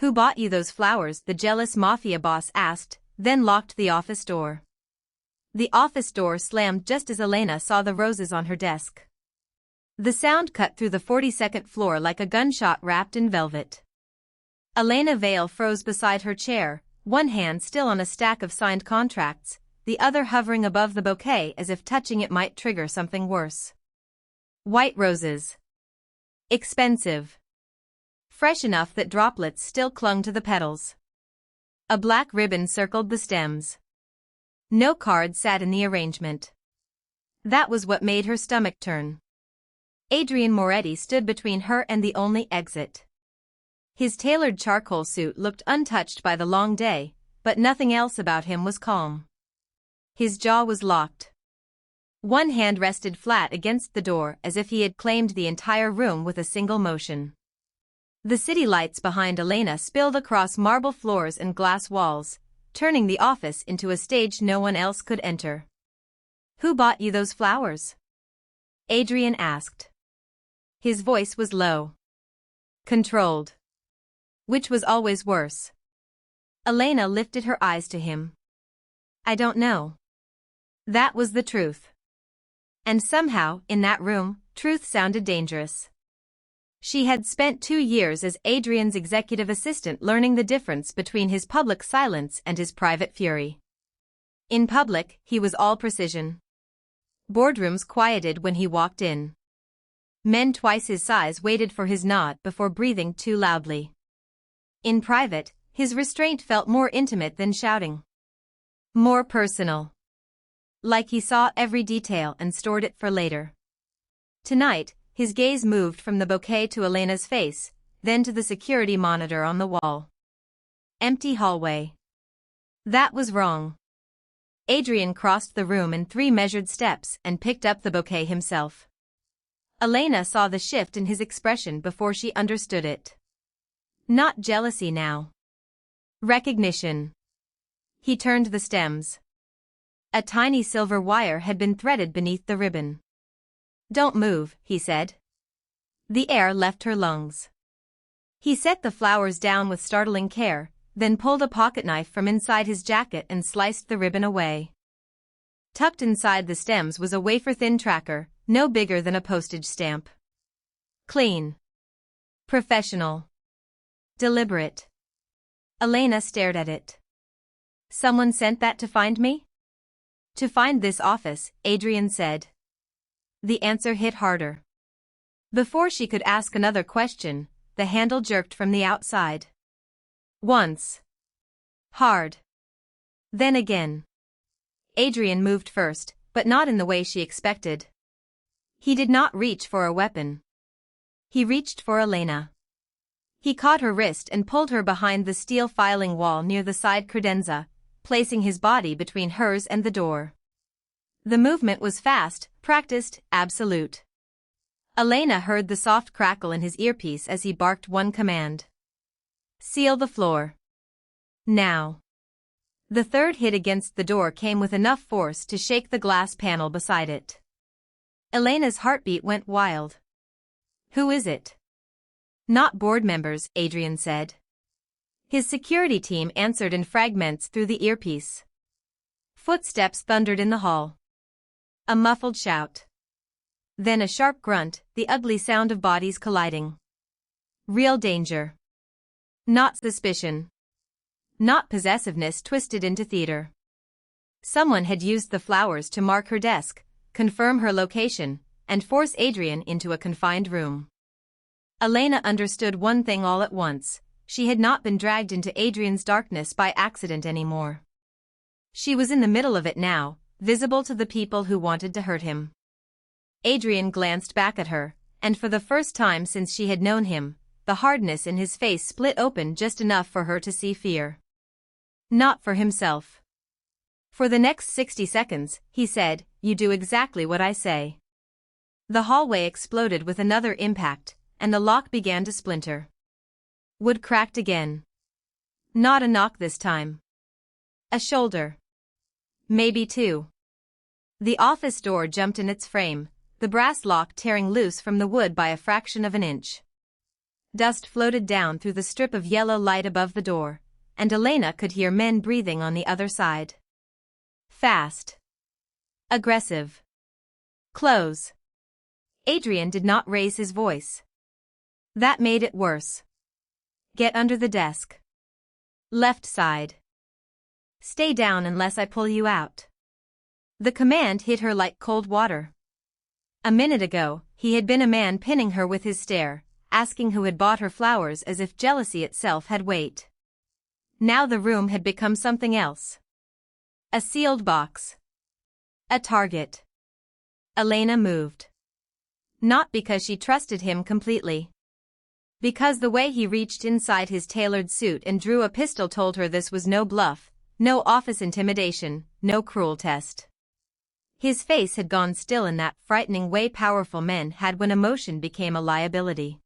"Who bought you those flowers?" the jealous Mafia boss asked, then locked the office door. The office door slammed just as Elena saw the roses on her desk. The sound cut through the 42nd floor like a gunshot wrapped in velvet. Elena Vale froze beside her chair, one hand still on a stack of signed contracts, the other hovering above the bouquet as if touching it might trigger something worse. White roses. Expensive. Fresh enough that droplets still clung to the petals. A black ribbon circled the stems. No card sat in the arrangement. That was what made her stomach turn. Adrian Moretti stood between her and the only exit. His tailored charcoal suit looked untouched by the long day, but nothing else about him was calm. His jaw was locked. One hand rested flat against the door as if he had claimed the entire room with a single motion. The city lights behind Elena spilled across marble floors and glass walls, turning the office into a stage no one else could enter. "Who bought you those flowers?" Adrian asked. His voice was low. Controlled. Which was always worse. Elena lifted her eyes to him. "I don't know." That was the truth. And somehow, in that room, truth sounded dangerous. She had spent 2 years as Adrian's executive assistant learning the difference between his public silence and his private fury. In public, he was all precision. Boardrooms quieted when he walked in. Men twice his size waited for his nod before breathing too loudly. In private, his restraint felt more intimate than shouting. More personal. Like he saw every detail and stored it for later. Tonight, his gaze moved from the bouquet to Elena's face, then to the security monitor on the wall. Empty hallway. That was wrong. Adrian crossed the room in 3 measured steps and picked up the bouquet himself. Elena saw the shift in his expression before she understood it. Not jealousy now. Recognition. He turned the stems. A tiny silver wire had been threaded beneath the ribbon. "Don't move," he said. The air left her lungs. He set the flowers down with startling care, then pulled a pocketknife from inside his jacket and sliced the ribbon away. Tucked inside the stems was a wafer-thin tracker, no bigger than a postage stamp. Clean. Professional. Deliberate. Elena stared at it. "Someone sent that to find me?" "To find this office," Adrian said. The answer hit harder. Before she could ask another question, the handle jerked from the outside. Once. Hard. Then again. Adrian moved first, but not in the way she expected. He did not reach for a weapon. He reached for Elena. He caught her wrist and pulled her behind the steel filing wall near the side credenza, placing his body between hers and the door. The movement was fast, practiced, absolute. Elena heard the soft crackle in his earpiece as he barked one command. "Seal the floor. Now." The third hit against the door came with enough force to shake the glass panel beside it. Elena's heartbeat went wild. "Who is it?" "Not board members," Adrian said. His security team answered in fragments through the earpiece. Footsteps thundered in the hall. A muffled shout. Then a sharp grunt, the ugly sound of bodies colliding. Real danger. Not suspicion. Not possessiveness twisted into theater. Someone had used the flowers to mark her desk, confirm her location, and force Adrian into a confined room. Elena understood one thing all at once: she had not been dragged into Adrian's darkness by accident anymore. She was in the middle of it now, visible to the people who wanted to hurt him. Adrian glanced back at her, and for the first time since she had known him, the hardness in his face split open just enough for her to see fear. Not for himself. "For the next 60 seconds, he said, "you do exactly what I say." The hallway exploded with another impact, and the lock began to splinter. Wood cracked again. Not a knock this time. A shoulder. Maybe 2. The office door jumped in its frame, the brass lock tearing loose from the wood by a fraction of an inch. Dust floated down through the strip of yellow light above the door, and Elena could hear men breathing on the other side. Fast. Aggressive. Close. Adrian did not raise his voice. That made it worse. Get under the desk. Left side. Stay down unless I pull you out. The command hit her like cold water. A minute ago, he had been a man pinning her with his stare, asking who had bought her flowers as if jealousy itself had weight. Now the room had become something else. A sealed box. A target. Elena moved. Not because she trusted him completely. Because the way he reached inside his tailored suit and drew a pistol told her this was no bluff, no office intimidation, no cruel test. His face had gone still in that frightening way powerful men had when emotion became a liability.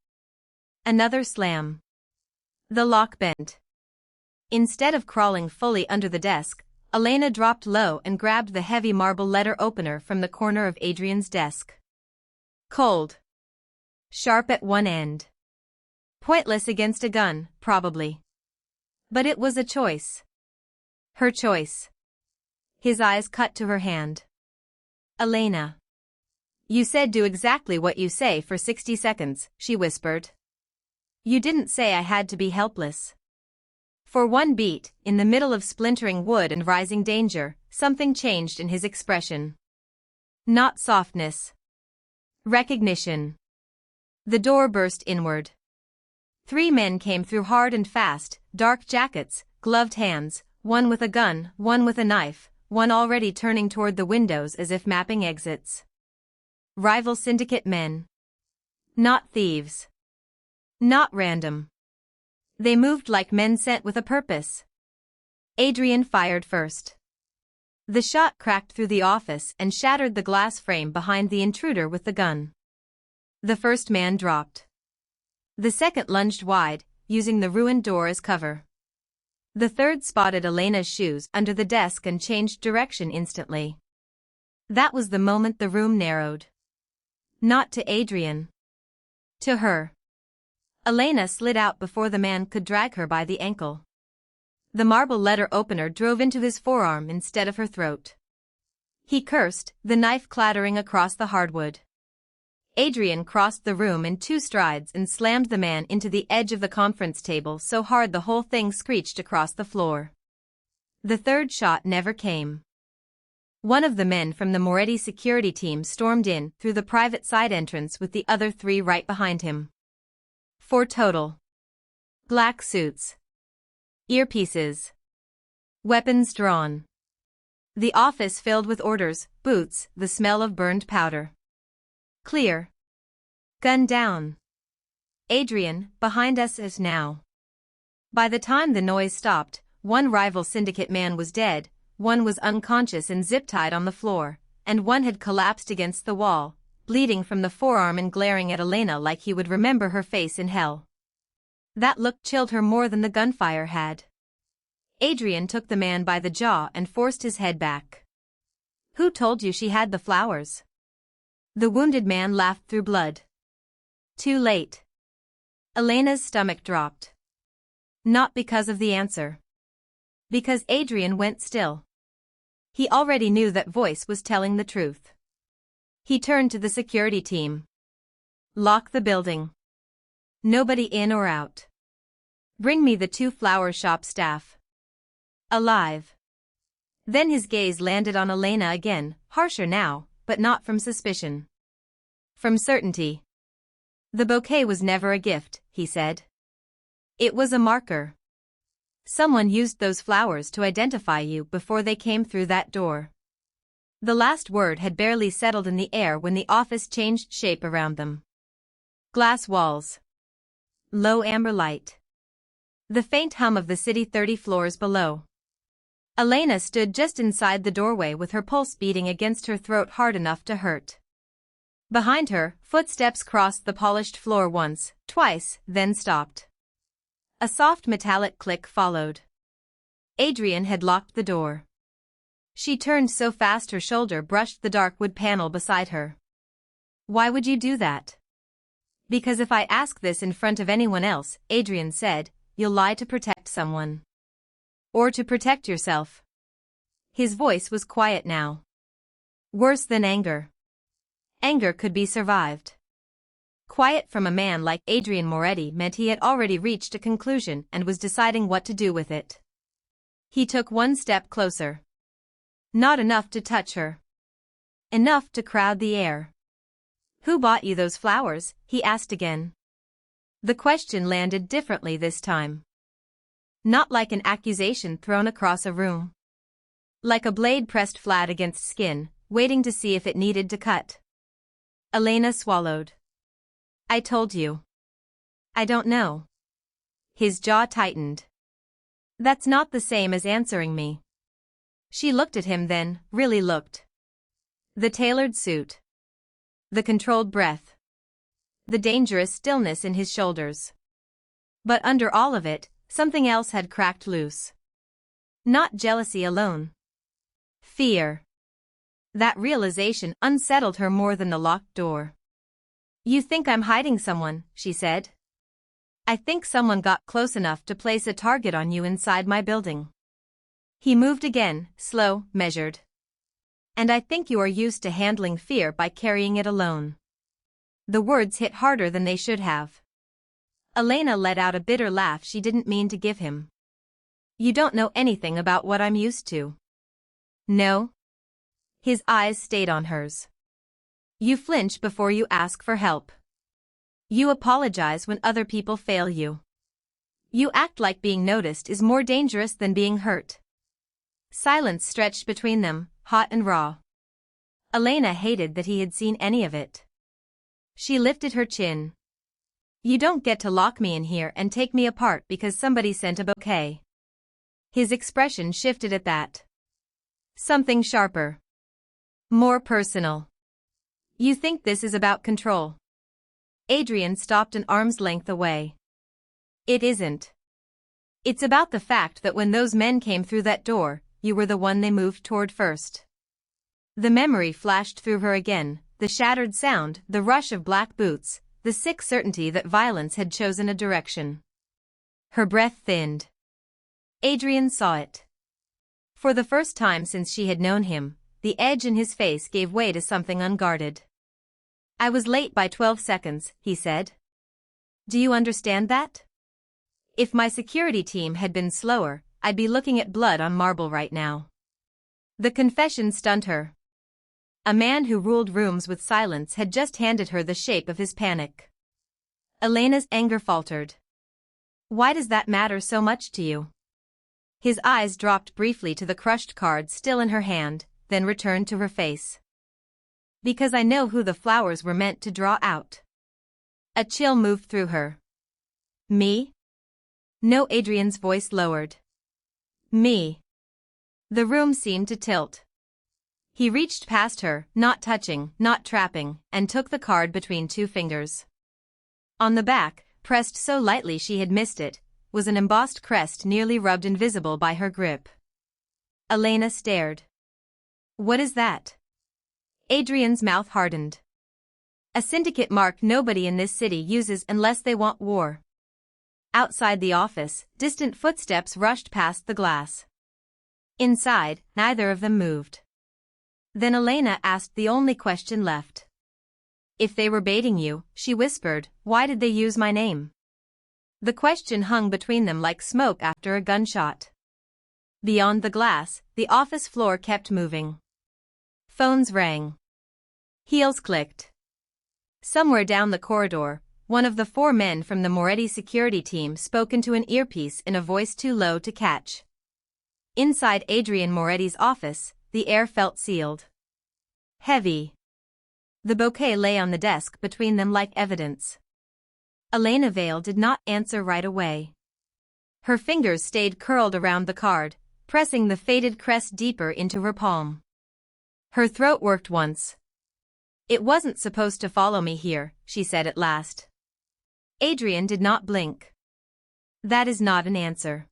Another slam. The lock bent. Instead of crawling fully under the desk, Elena dropped low and grabbed the heavy marble letter opener from the corner of Adrian's desk. Cold. Sharp at one end. Pointless against a gun, probably. But it was a choice. Her choice. His eyes cut to her hand. Elena. You said do exactly what you say for 60 seconds, she whispered. You didn't say I had to be helpless. For one beat, in the middle of splintering wood and rising danger, something changed in his expression. Not softness. Recognition. The door burst inward. 3 men came through hard and fast, dark jackets, gloved hands, one with a gun, one with a knife, one already turning toward the windows as if mapping exits. Rival syndicate men. Not thieves. Not random. They moved like men sent with a purpose. Adrian fired first. The shot cracked through the office and shattered the glass frame behind the intruder with the gun. The first man dropped. The second lunged wide, using the ruined door as cover. The third spotted Elena's shoes under the desk and changed direction instantly. That was the moment the room narrowed. Not to Adrian. To her. Elena slid out before the man could drag her by the ankle. The marble letter opener drove into his forearm instead of her throat. He cursed, the knife clattering across the hardwood. Adrian crossed the room in 2 strides and slammed the man into the edge of the conference table so hard the whole thing screeched across the floor. The third shot never came. One of the men from the Moretti security team stormed in through the private side entrance with the other 3 right behind him. 4 total. Black suits. Earpieces. Weapons drawn. The office filled with orders, boots, the smell of burned powder. Clear. Gun down. Adrian, behind us is now. By the time the noise stopped, one rival syndicate man was dead, one was unconscious and zip-tied on the floor, and one had collapsed against the wall, bleeding from the forearm and glaring at Elena like he would remember her face in hell. That look chilled her more than the gunfire had. Adrian took the man by the jaw and forced his head back. Who told you she had the flowers? The wounded man laughed through blood. Too late. Elena's stomach dropped. Not because of the answer. Because Adrian went still. He already knew that voice was telling the truth. He turned to the security team. Lock the building. Nobody in or out. Bring me the 2 flower shop staff. Alive. Then his gaze landed on Elena again, harsher now, but not from suspicion. From certainty. The bouquet was never a gift, he said. It was a marker. Someone used those flowers to identify you before they came through that door. The last word had barely settled in the air when the office changed shape around them. Glass walls. Low amber light. The faint hum of the city 30 floors below. Elena stood just inside the doorway with her pulse beating against her throat hard enough to hurt. Behind her, footsteps crossed the polished floor once, twice, then stopped. A soft metallic click followed. Adrian had locked the door. She turned so fast her shoulder brushed the dark wood panel beside her. Why would you do that? Because if I ask this in front of anyone else, Adrian said, you'll lie to protect someone. Or to protect yourself. His voice was quiet now. Worse than anger. Anger could be survived. Quiet from a man like Adrian Moretti meant he had already reached a conclusion and was deciding what to do with it. He took one step closer. Not enough to touch her. Enough to crowd the air. Who bought you those flowers? He asked again. The question landed differently this time. Not like an accusation thrown across a room. Like a blade pressed flat against skin, waiting to see if it needed to cut. Elena swallowed. I told you. I don't know. His jaw tightened. That's not the same as answering me. She looked at him then, really looked. The tailored suit. The controlled breath. The dangerous stillness in his shoulders. But under all of it, something else had cracked loose. Not jealousy alone. Fear. That realization unsettled her more than the locked door. You think I'm hiding someone, she said. I think someone got close enough to place a target on you inside my building. He moved again, slow, measured. And I think you are used to handling fear by carrying it alone. The words hit harder than they should have. Elena let out a bitter laugh she didn't mean to give him. You don't know anything about what I'm used to. No? His eyes stayed on hers. You flinch before you ask for help. You apologize when other people fail you. You act like being noticed is more dangerous than being hurt. Silence stretched between them, hot and raw. Elena hated that he had seen any of it. She lifted her chin. You don't get to lock me in here and take me apart because somebody sent a bouquet. His expression shifted at that. Something sharper. More personal. You think this is about control. Adrian stopped an arm's length away. It isn't. It's about the fact that when those men came through that door, you were the one they moved toward first. The memory flashed through her again, the shattered sound, the rush of black boots, the sick certainty that violence had chosen a direction. Her breath thinned. Adrian saw it. For the first time since she had known him, the edge in his face gave way to something unguarded. I was late by 12 seconds, he said. Do you understand that? If my security team had been slower, I'd be looking at blood on marble right now. The confession stunned her. A man who ruled rooms with silence had just handed her the shape of his panic. Elena's anger faltered. Why does that matter so much to you? His eyes dropped briefly to the crushed card still in her hand, then returned to her face. Because I know who the flowers were meant to draw out. A chill moved through her. Me? No, Adrian's voice lowered. Me. The room seemed to tilt. He reached past her, not touching, not trapping, and took the card between two fingers. On the back, pressed so lightly she had missed it, was an embossed crest nearly rubbed invisible by her grip. Elena stared. What is that? Adrian's mouth hardened. A syndicate mark nobody in this city uses unless they want war. Outside the office, distant footsteps rushed past the glass. Inside, neither of them moved. Then Elena asked the only question left. If they were baiting you, she whispered, why did they use my name? The question hung between them like smoke after a gunshot. Beyond the glass, the office floor kept moving. Phones rang. Heels clicked. Somewhere down the corridor, one of the 4 men from the Moretti security team spoke into an earpiece in a voice too low to catch. Inside Adrian Moretti's office, the air felt sealed. Heavy. The bouquet lay on the desk between them like evidence. Elena Vale did not answer right away. Her fingers stayed curled around the card, pressing the faded crest deeper into her palm. Her throat worked once. It wasn't supposed to follow me here, she said at last. Adrian did not blink. That is not an answer.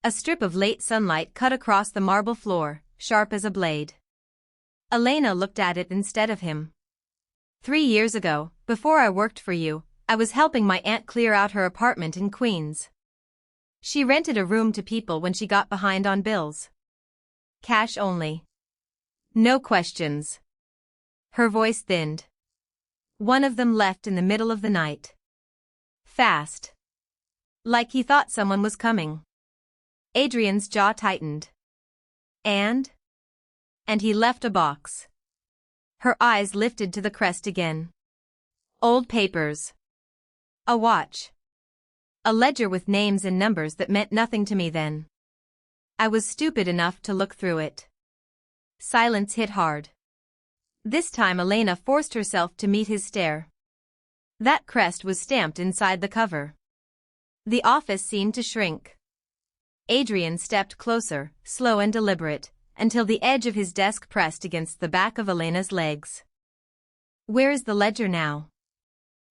A strip of late sunlight cut across the marble floor, sharp as a blade. Elena looked at it instead of him. 3 years ago, Before I worked for you, I was helping my aunt clear out her apartment in Queens. She rented a room to people when she got behind on bills. Cash only. No questions. Her voice thinned. One of them left in the middle of the night. Fast. Like he thought someone was coming. Adrian's jaw tightened. And he left a box. Her eyes lifted to the crest again. Old papers. A watch. A ledger with names and numbers that meant nothing to me then. I was stupid enough to look through it. Silence hit hard. This time Elena forced herself to meet his stare. That crest was stamped inside the cover. The office seemed to shrink. Adrian stepped closer, slow and deliberate, until the edge of his desk pressed against the back of Elena's legs. Where is the ledger now?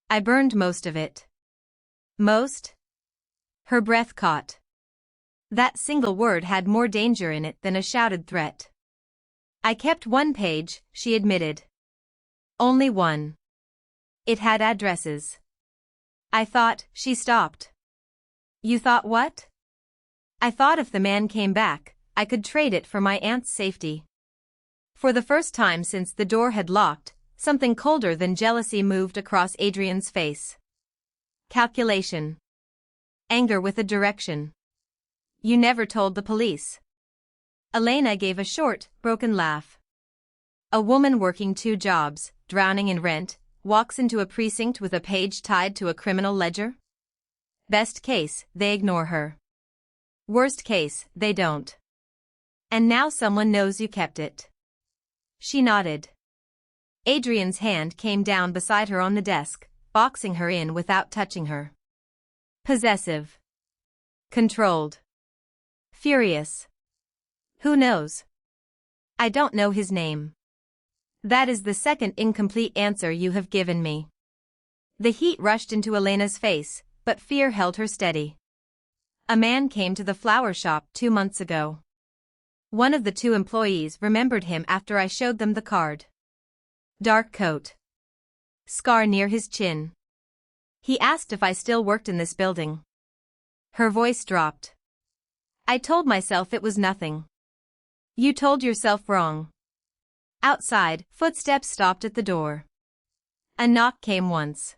I burned most of it. Most? Her breath caught. That single word had more danger in it than a shouted threat. I kept one page, she admitted. Only one. It had addresses. I thought, she stopped. You thought what? I thought if the man came back, I could trade it for my aunt's safety. For the first time since the door had locked, something colder than jealousy moved across Adrian's face. Calculation. Anger with a direction. You never told the police. Elena gave a short, broken laugh. A woman working 2 jobs, drowning in rent, walks into a precinct with a page tied to a criminal ledger? Best case, they ignore her. Worst case, they don't. And now someone knows you kept it. She nodded. Adrian's hand came down beside her on the desk, boxing her in without touching her. Possessive. Controlled. Furious. Who knows? I don't know his name. That is the second incomplete answer you have given me. The heat rushed into Elena's face, but fear held her steady. A man came to the flower shop 2 months ago. One of the 2 employees remembered him after I showed them the card. Dark coat. Scar near his chin. He asked if I still worked in this building. Her voice dropped. I told myself it was nothing. You told yourself wrong. Outside, footsteps stopped at the door. A knock came once.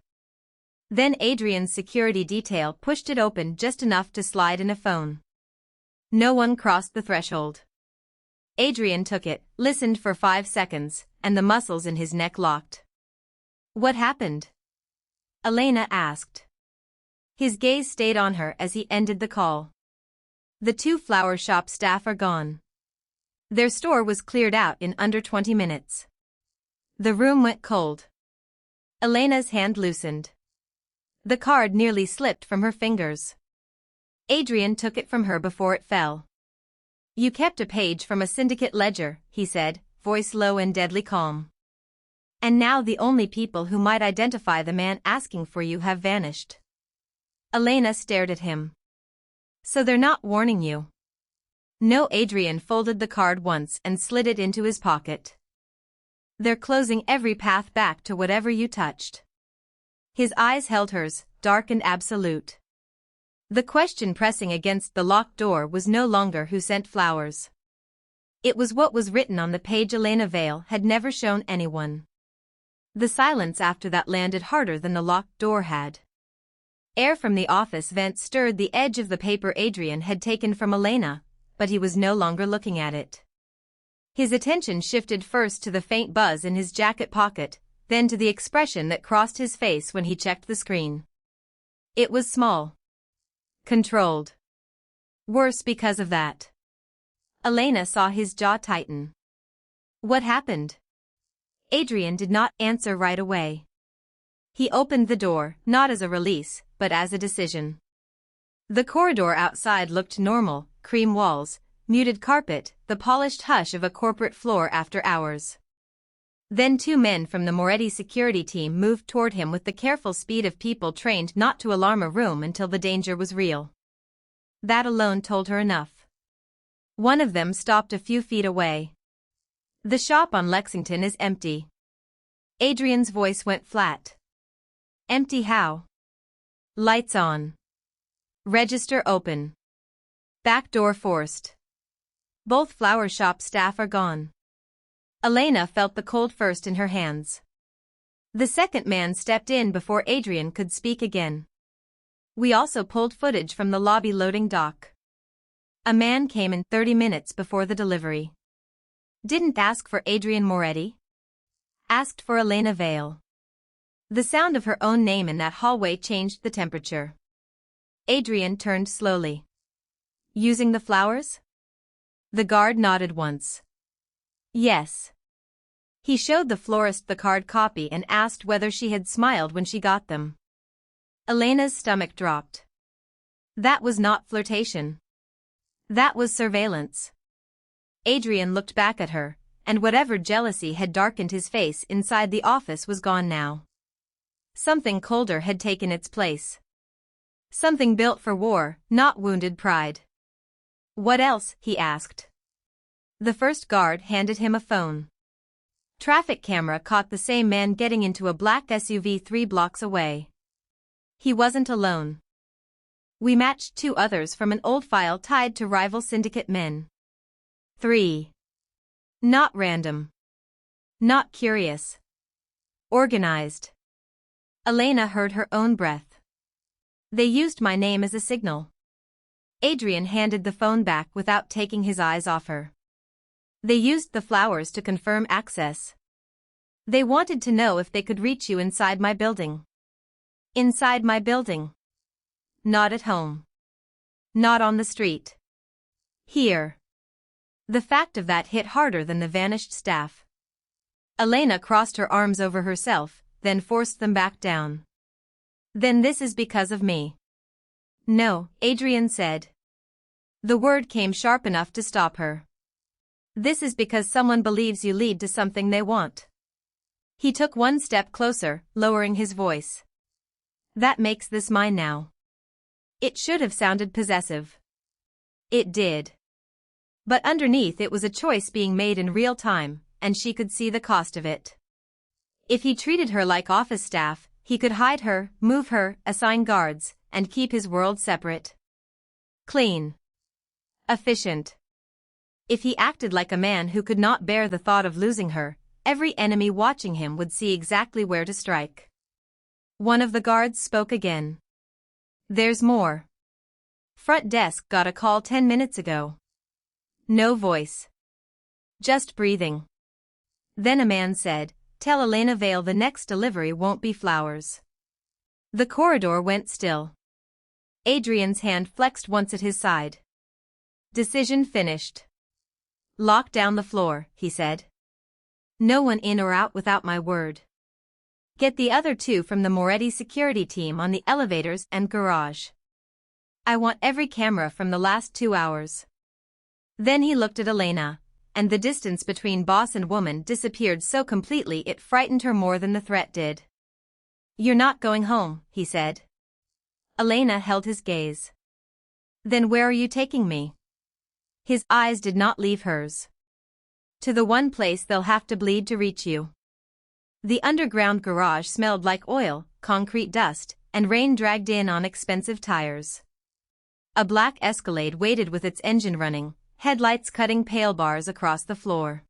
Then Adrian's security detail pushed it open just enough to slide in a phone. No one crossed the threshold. Adrian took it, listened for 5 seconds, and the muscles in his neck locked. What happened? Elena asked. His gaze stayed on her as he ended the call. The 2 flower shop staff are gone. Their store was cleared out in under 20 minutes. The room went cold. Elena's hand loosened. The card nearly slipped from her fingers. Adrian took it from her before it fell. You kept a page from a syndicate ledger, he said, voice low and deadly calm. And now the only people who might identify the man asking for you have vanished. Elena stared at him. So they're not warning you? No. Adrian folded the card once and slid it into his pocket. They're closing every path back to whatever you touched. His eyes held hers, dark and absolute. The question pressing against the locked door was no longer who sent flowers. It was what was written on the page Elena Vale had never shown anyone. The silence after that landed harder than the locked door had. Air from the office vent stirred the edge of the paper Adrian had taken from Elena, but he was no longer looking at it. His attention shifted first to the faint buzz in his jacket pocket, then to the expression that crossed his face when he checked the screen. It was small. Controlled. Worse because of that. Elena saw his jaw tighten. What happened? Adrian did not answer right away. He opened the door, not as a release, but as a decision. The corridor outside looked normal, cream walls, muted carpet, the polished hush of a corporate floor after hours. Then 2 men from the Moretti security team moved toward him with the careful speed of people trained not to alarm a room until the danger was real. That alone told her enough. One of them stopped a few feet away. The shop on Lexington is empty. Adrian's voice went flat. Empty how? Lights on. Register open. Back door forced. Both flower shop staff are gone. Elena felt the cold first in her hands. The second man stepped in before Adrian could speak again. We also pulled footage from the lobby loading dock. A man came in 30 minutes before the delivery. Didn't ask for Adrian Moretti. Asked for Elena Vale. The sound of her own name in that hallway changed the temperature. Adrian turned slowly. Using the flowers? The guard nodded once. Yes. He showed the florist the card copy and asked whether she had smiled when she got them. Elena's stomach dropped. That was not flirtation. That was surveillance. Adrian looked back at her, and whatever jealousy had darkened his face inside the office was gone now. Something colder had taken its place. Something built for war, not wounded pride. What else? He asked. The first guard handed him a phone. Traffic camera caught the same man getting into a black SUV 3 blocks away. He wasn't alone. We matched 2 others from an old file tied to rival syndicate men. 3. Not random. Not curious. Organized. Elena heard her own breath. They used my name as a signal. Adrian handed the phone back without taking his eyes off her. They used the flowers to confirm access. They wanted to know if they could reach you inside my building. Inside my building. Not at home. Not on the street. Here. The fact of that hit harder than the vanished staff. Elena crossed her arms over herself, then forced them back down. Then this is because of me. No, Adrian said. The word came sharp enough to stop her. This is because someone believes you lead to something they want. He took one step closer, lowering his voice. That makes this mine now. It should have sounded possessive. It did. But underneath it was a choice being made in real time, and she could see the cost of it. If he treated her like office staff, he could hide her, move her, assign guards, and keep his world separate. Clean. Efficient. If he acted like a man who could not bear the thought of losing her, every enemy watching him would see exactly where to strike. One of the guards spoke again. There's more. Front desk got a call 10 minutes ago. No voice. Just breathing. Then a man said, tell Elena Vale the next delivery won't be flowers. The corridor went still. Adrian's hand flexed once at his side. Decision finished. Lock down the floor, he said. No one in or out without my word. Get the other 2 from the Moretti security team on the elevators and garage. I want every camera from the last 2 hours. Then he looked at Elena, and the distance between boss and woman disappeared so completely it frightened her more than the threat did. You're not going home, he said. Elena held his gaze. Then where are you taking me? His eyes did not leave hers. To the one place they'll have to bleed to reach you. The underground garage smelled like oil, concrete dust, and rain dragged in on expensive tires. A black Escalade waited with its engine running, headlights cutting pale bars across the floor.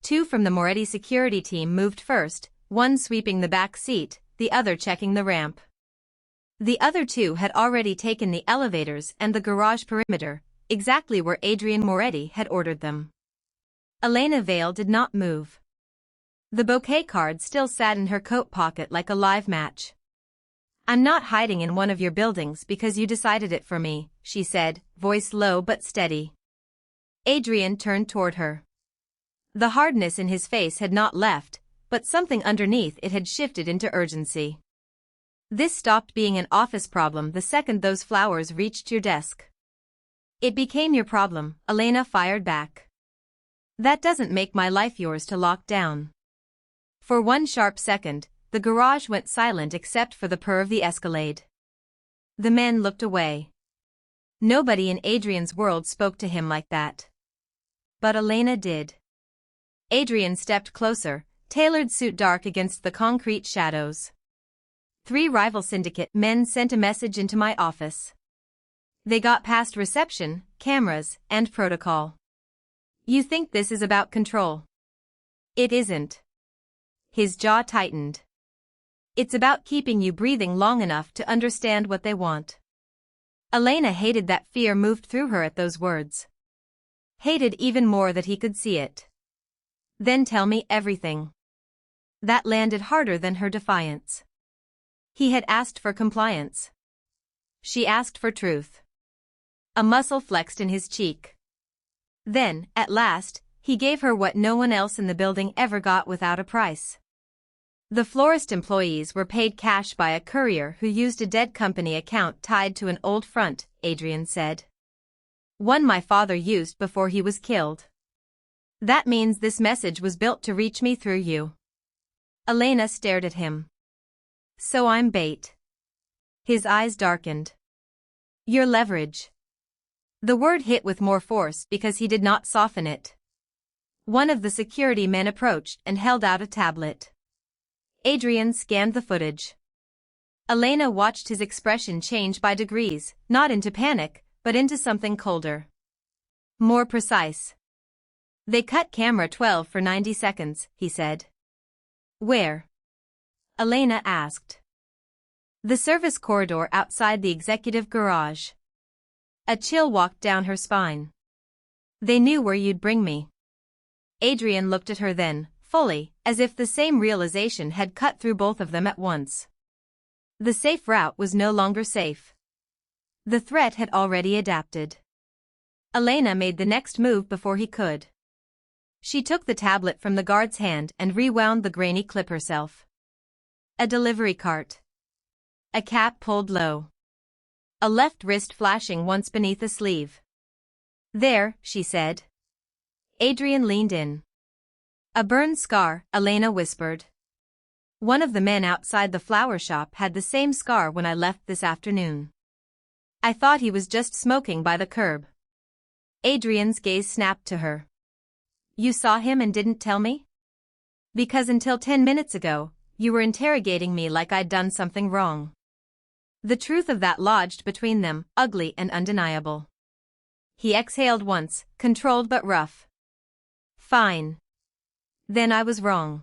2 from the Moretti security team moved first, one sweeping the back seat, the other checking the ramp. The other 2 had already taken the elevators and the garage perimeter, exactly where Adrian Moretti had ordered them. Elena Vale did not move. The bouquet card still sat in her coat pocket like a live match. I'm not hiding in one of your buildings because you decided it for me, she said, voice low but steady. Adrian turned toward her. The hardness in his face had not left, but something underneath it had shifted into urgency. This stopped being an office problem the second those flowers reached your desk. It became your problem, Elena fired back. That doesn't make my life yours to lock down. For one sharp second, the garage went silent except for the purr of the Escalade. The men looked away. Nobody in Adrian's world spoke to him like that. But Elena did. Adrian stepped closer, tailored suit dark against the concrete shadows. 3 rival syndicate men sent a message into my office. They got past reception, cameras, and protocol. You think this is about control? It isn't. His jaw tightened. It's about keeping you breathing long enough to understand what they want. Elena hated that fear moved through her at those words. Hated even more that he could see it. Then tell me everything. That landed harder than her defiance. He had asked for compliance. She asked for truth. A muscle flexed in his cheek. Then, at last, he gave her what no one else in the building ever got without a price. The florist employees were paid cash by a courier who used a dead company account tied to an old front, Adrian said. One my father used before he was killed. That means this message was built to reach me through you. Elena stared at him. So I'm bait. His eyes darkened. Your leverage. The word hit with more force because he did not soften it. One of the security men approached and held out a tablet. Adrian scanned the footage. Elena watched his expression change by degrees, not into panic, but into something colder. More precise. They cut camera 12 for 90 seconds, he said. Where? Elena asked. The service corridor outside the executive garage. A chill walked down her spine. They knew where you'd bring me. Adrian looked at her then, fully, as if the same realization had cut through both of them at once. The safe route was no longer safe. The threat had already adapted. Elena made the next move before he could. She took the tablet from the guard's hand and rewound the grainy clip herself. A delivery cart. A cap pulled low. A left wrist flashing once beneath a sleeve. There, she said. Adrian leaned in. A burn scar, Elena whispered. One of the men outside the flower shop had the same scar when I left this afternoon. I thought he was just smoking by the curb. Adrian's gaze snapped to her. You saw him and didn't tell me? Because until 10 minutes ago, you were interrogating me like I'd done something wrong. The truth of that lodged between them, ugly and undeniable. He exhaled once, controlled but rough. Fine. Then I was wrong.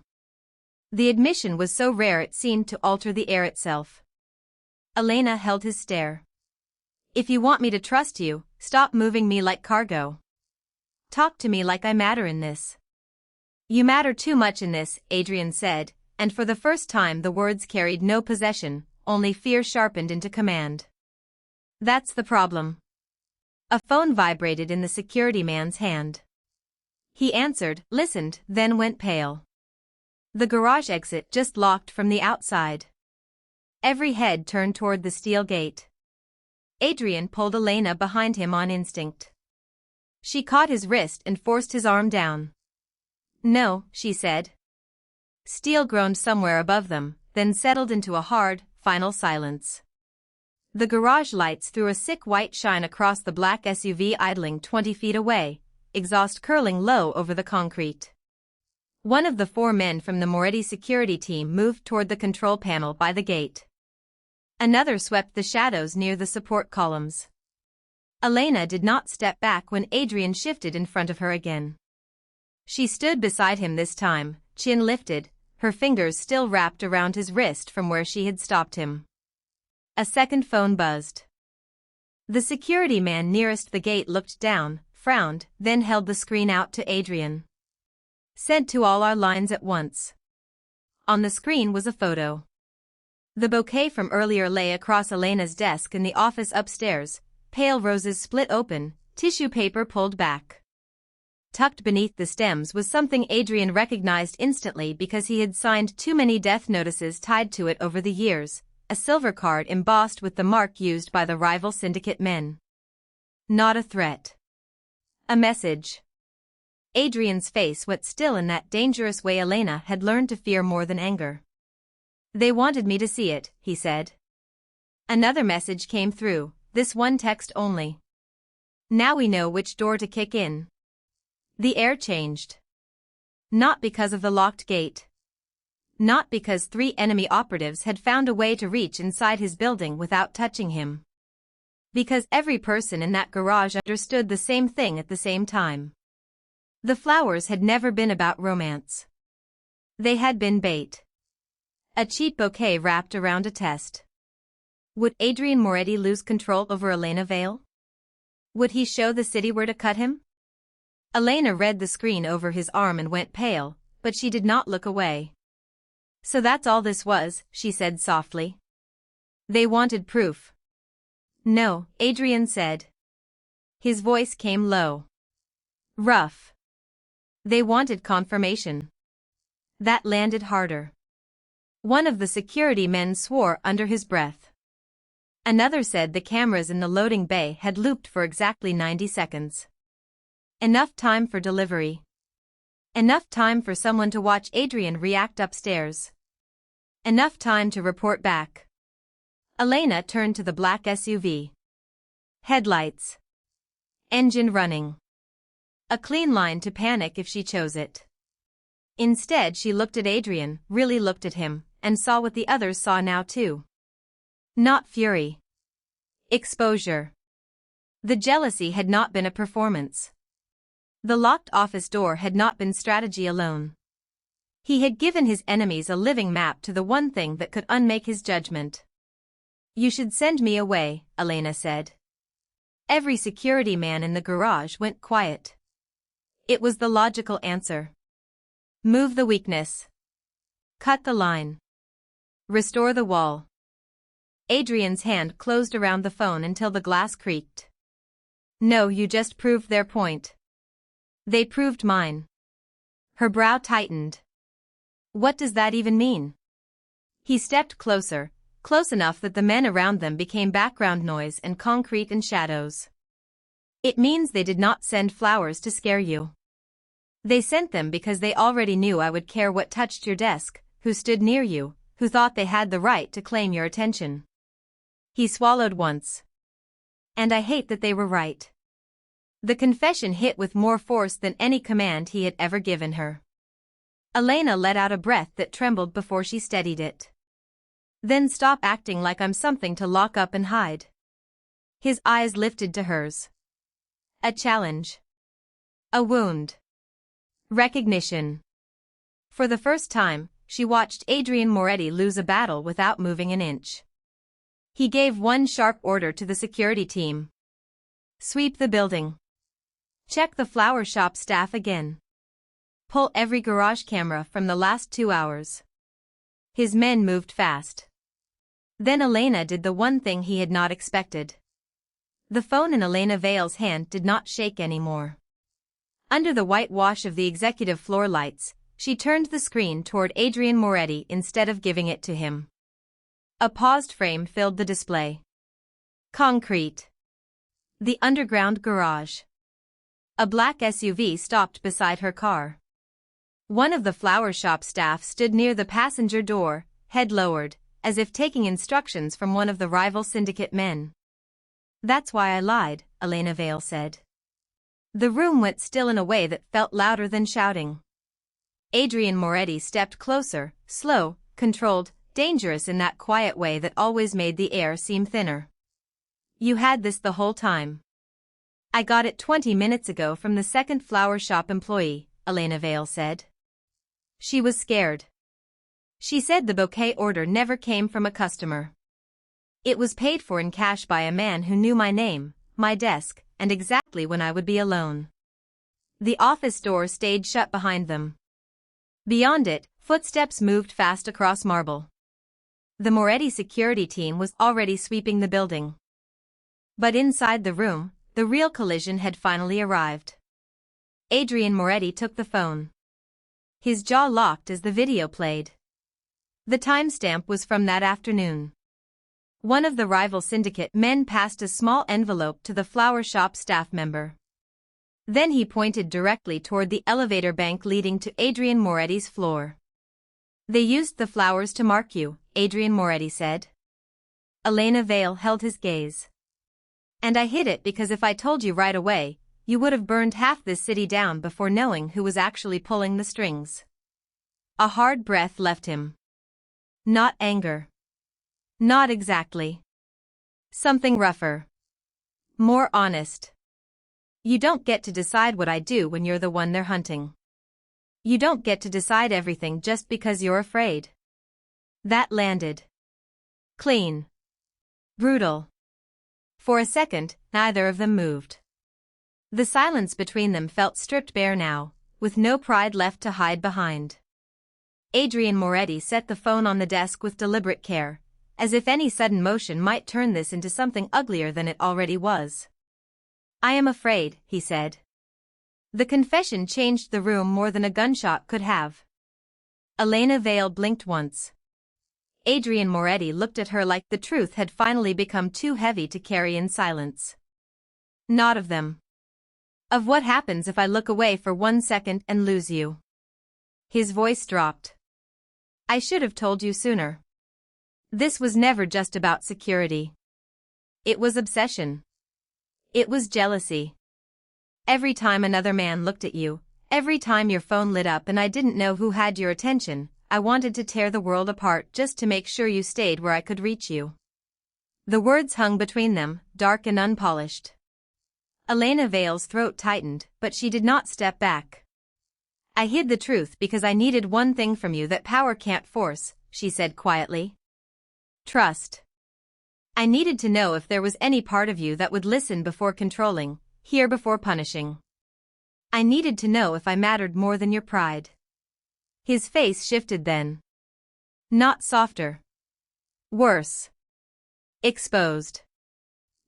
The admission was so rare it seemed to alter the air itself. Elena held his stare. If you want me to trust you, stop moving me like cargo. Talk to me like I matter in this. You matter too much in this, Adrian said, and for the first time the words carried no possession, only fear sharpened into command. That's the problem. A phone vibrated in the security man's hand. He answered, listened, then went pale. The garage exit just locked from the outside. Every head turned toward the steel gate. Adrian pulled Elena behind him on instinct. She caught his wrist and forced his arm down. No, she said. Steel groaned somewhere above them, then settled into a hard, final silence. The garage lights threw a sick white shine across the black SUV idling 20 feet away, exhaust curling low over the concrete. One of the 4 men from the Moretti security team moved toward the control panel by the gate. Another swept the shadows near the support columns. Elena did not step back when Adrian shifted in front of her again. She stood beside him this time, chin lifted, her fingers still wrapped around his wrist from where she had stopped him. A second phone buzzed. The security man nearest the gate looked down, frowned, then held the screen out to Adrian. Sent to all our lines at once. On the screen was a photo. The bouquet from earlier lay across Elena's desk in the office upstairs, pale roses split open, tissue paper pulled back. Tucked beneath the stems was something Adrian recognized instantly because he had signed too many death notices tied to it over the years, a silver card embossed with the mark used by the rival syndicate men. Not a threat. A message. Adrian's face went still in that dangerous way Elena had learned to fear more than anger. They wanted me to see it, he said. Another message came through, this one text only. Now we know which door to kick in. The air changed. Not because of the locked gate. Not because 3 enemy operatives had found a way to reach inside his building without touching him. Because every person in that garage understood the same thing at the same time. The flowers had never been about romance. They had been bait. A cheap bouquet wrapped around a test. Would Adrian Moretti lose control over Elena Vale? Would he show the city where to cut him? Elena read the screen over his arm and went pale, but she did not look away. So that's all this was, she said softly. They wanted proof. No, Adrian said. His voice came low. Rough. They wanted confirmation. That landed harder. One of the security men swore under his breath. Another said the cameras in the loading bay had looped for exactly 90 seconds. Enough time for delivery. Enough time for someone to watch Adrian react upstairs. Enough time to report back. Elena turned to the black SUV. Headlights. Engine running. A clean line to panic if she chose it. Instead she looked at Adrian, really looked at him, and saw what the others saw now too. Not fury. Exposure. The jealousy had not been a performance. The locked office door had not been strategy alone. He had given his enemies a living map to the one thing that could unmake his judgment. You should send me away, Elena said. Every security man in the garage went quiet. It was the logical answer. Move the weakness. Cut the line. Restore the wall. Adrian's hand closed around the phone until the glass creaked. No, you just proved their point. They proved mine. Her brow tightened. What does that even mean? He stepped closer, close enough that the men around them became background noise and concrete and shadows. It means they did not send flowers to scare you. They sent them because they already knew I would care what touched your desk, who stood near you, who thought they had the right to claim your attention. He swallowed once. And I hate that they were right. The confession hit with more force than any command he had ever given her. Elena let out a breath that trembled before she steadied it. Then stop acting like I'm something to lock up and hide. His eyes lifted to hers. A challenge. A wound. Recognition. For the first time, she watched Adrian Moretti lose a battle without moving an inch. He gave one sharp order to the security team. Sweep the building. Check the flower shop staff again. Pull every garage camera from the last 2 hours. His men moved fast. Then Elena did the one thing he had not expected. The phone in Elena Vale's hand did not shake anymore. Under the whitewash of the executive floor lights, she turned the screen toward Adrian Moretti instead of giving it to him. A paused frame filled the display. Concrete. The underground garage. A black SUV stopped beside her car. One of the flower shop staff stood near the passenger door, head lowered, as if taking instructions from one of the rival syndicate men. That's why I lied, Elena Vale said. The room went still in a way that felt louder than shouting. Adrian Moretti stepped closer, slow, controlled, dangerous in that quiet way that always made the air seem thinner. You had this the whole time. I got it 20 minutes ago from the second flower shop employee, Elena Vale said. She was scared. She said the bouquet order never came from a customer. It was paid for in cash by a man who knew my name, my desk, and exactly when I would be alone. The office door stayed shut behind them. Beyond it, footsteps moved fast across marble. The Moretti security team was already sweeping the building. But inside the room, the real collision had finally arrived. Adrian Moretti took the phone. His jaw locked as the video played. The timestamp was from that afternoon. One of the rival syndicate men passed a small envelope to the flower shop staff member. Then he pointed directly toward the elevator bank leading to Adrian Moretti's floor. They used the flowers to mark you, Adrian Moretti said. Elena Vale held his gaze. And I hid it because if I told you right away, you would have burned half this city down before knowing who was actually pulling the strings. A hard breath left him. Not anger. Not exactly. Something rougher. More honest. You don't get to decide what I do when you're the one they're hunting. You don't get to decide everything just because you're afraid. That landed. Clean. Brutal. For a second, neither of them moved. The silence between them felt stripped bare now, with no pride left to hide behind. Adrian Moretti set the phone on the desk with deliberate care, as if any sudden motion might turn this into something uglier than it already was. I am afraid, he said. The confession changed the room more than a gunshot could have. Elena Vale blinked once. Adrian Moretti looked at her like the truth had finally become too heavy to carry in silence. Not of them. Of what happens if I look away for 1 second and lose you. His voice dropped. I should have told you sooner. This was never just about security. It was obsession. It was jealousy. Every time another man looked at you, every time your phone lit up and I didn't know who had your attention, I wanted to tear the world apart just to make sure you stayed where I could reach you. The words hung between them, dark and unpolished. Elena Vale's throat tightened, but she did not step back. I hid the truth because I needed one thing from you that power can't force, she said quietly. Trust. I needed to know if there was any part of you that would listen before controlling, hear before punishing. I needed to know if I mattered more than your pride. His face shifted then. Not softer. Worse. Exposed.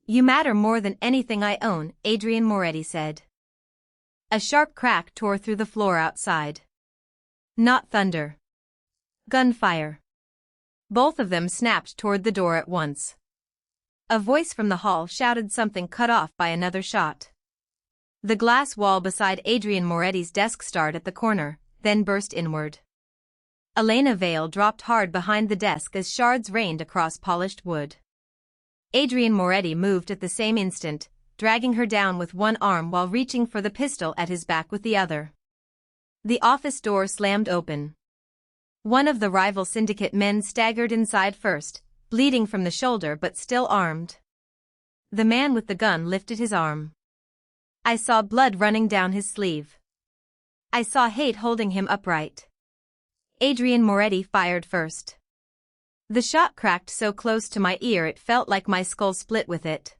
You matter more than anything I own, Adrian Moretti said. A sharp crack tore through the floor outside. Not thunder. Gunfire. Both of them snapped toward the door at once. A voice from the hall shouted something cut off by another shot. The glass wall beside Adrian Moretti's desk started at the corner, then burst inward. Elena Vale dropped hard behind the desk as shards rained across polished wood. Adrian Moretti moved at the same instant, dragging her down with one arm while reaching for the pistol at his back with the other. The office door slammed open. One of the rival syndicate men staggered inside first, bleeding from the shoulder but still armed. The man with the gun lifted his arm. I saw blood running down his sleeve. I saw hate holding him upright. Adrian Moretti fired first. The shot cracked so close to my ear it felt like my skull split with it.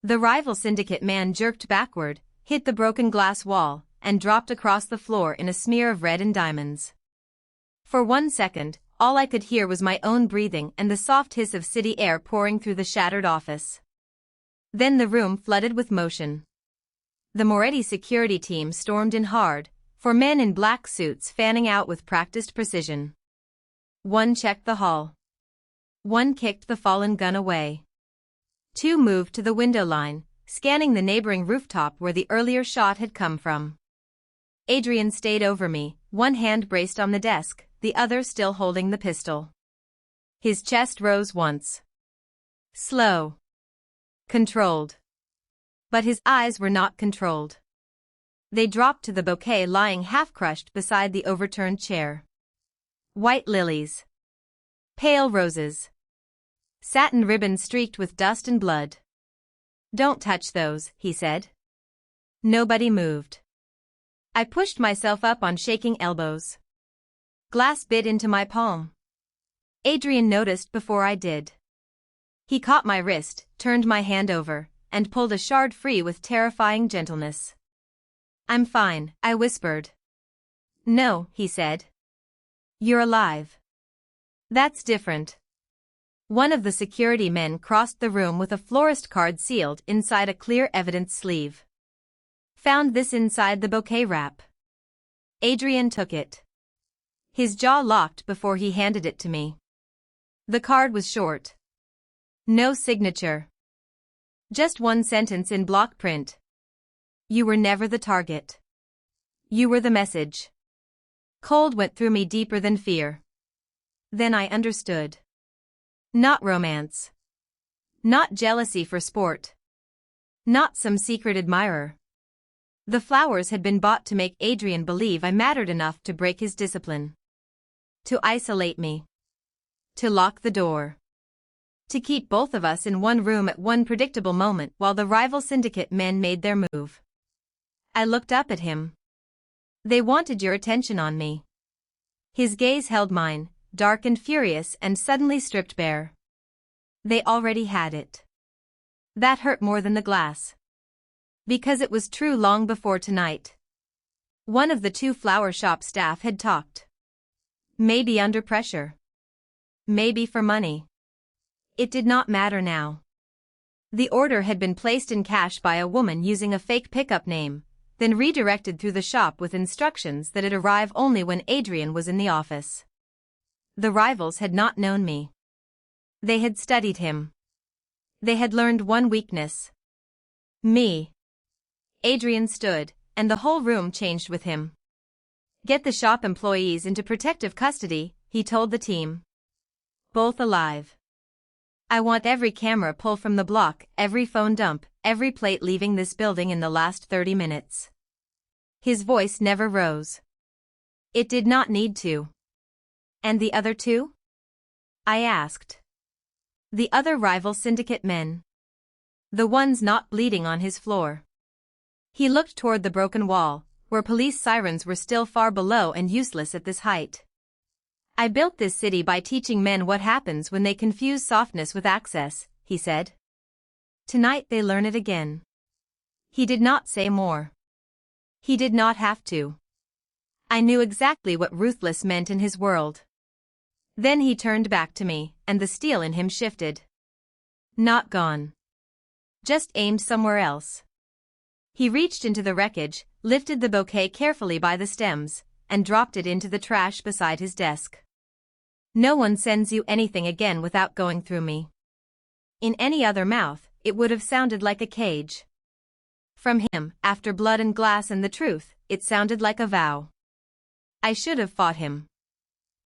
The rival syndicate man jerked backward, hit the broken glass wall, and dropped across the floor in a smear of red and diamonds. For 1 second, all I could hear was my own breathing and the soft hiss of city air pouring through the shattered office. Then the room flooded with motion. The Moretti security team stormed in hard, 4 men in black suits fanning out with practiced precision. One checked the hall. One kicked the fallen gun away. 2 moved to the window line, scanning the neighboring rooftop where the earlier shot had come from. Adrian stayed over me, one hand braced on the desk, the other still holding the pistol. His chest rose once. Slow. Controlled. But his eyes were not controlled. They dropped to the bouquet lying half-crushed beside the overturned chair. White lilies. Pale roses. Satin ribbons streaked with dust and blood. Don't touch those, he said. Nobody moved. I pushed myself up on shaking elbows. Glass bit into my palm. Adrian noticed before I did. He caught my wrist, turned my hand over, and pulled a shard free with terrifying gentleness. I'm fine, I whispered. No, he said. You're alive. That's different. One of the security men crossed the room with a florist card sealed inside a clear evidence sleeve. Found this inside the bouquet wrap. Adrian took it. His jaw locked before he handed it to me. The card was short. No signature. Just one sentence in block print. You were never the target. You were the message. Cold went through me deeper than fear. Then I understood. Not romance. Not jealousy for sport. Not some secret admirer. The flowers had been bought to make Adrian believe I mattered enough to break his discipline. To isolate me. To lock the door. To keep both of us in one room at one predictable moment while the rival syndicate men made their move. I looked up at him. They wanted your attention on me. His gaze held mine, dark and furious and suddenly stripped bare. They already had it. That hurt more than the glass. Because it was true long before tonight. One of the two flower shop staff had talked. Maybe under pressure. Maybe for money. It did not matter now. The order had been placed in cash by a woman using a fake pickup name, then redirected through the shop with instructions that it arrive only when Adrian was in the office. The rivals had not known me. They had studied him. They had learned one weakness. Me. Adrian stood, and the whole room changed with him. Get the shop employees into protective custody, he told the team. Both alive. I want every camera pull from the block, every phone dump, every plate leaving this building in the last 30 minutes. His voice never rose. It did not need to. And the other two? I asked. The other rival syndicate men. The ones not bleeding on his floor. He looked toward the broken wall, where police sirens were still far below and useless at this height. I built this city by teaching men what happens when they confuse softness with access, he said. Tonight they learn it again. He did not say more. He did not have to. I knew exactly what ruthless meant in his world. Then he turned back to me, and the steel in him shifted. Not gone. Just aimed somewhere else. He reached into the wreckage, lifted the bouquet carefully by the stems, and dropped it into the trash beside his desk. No one sends you anything again without going through me. In any other mouth, it would have sounded like a cage. From him, after blood and glass and the truth, it sounded like a vow. I should have fought him.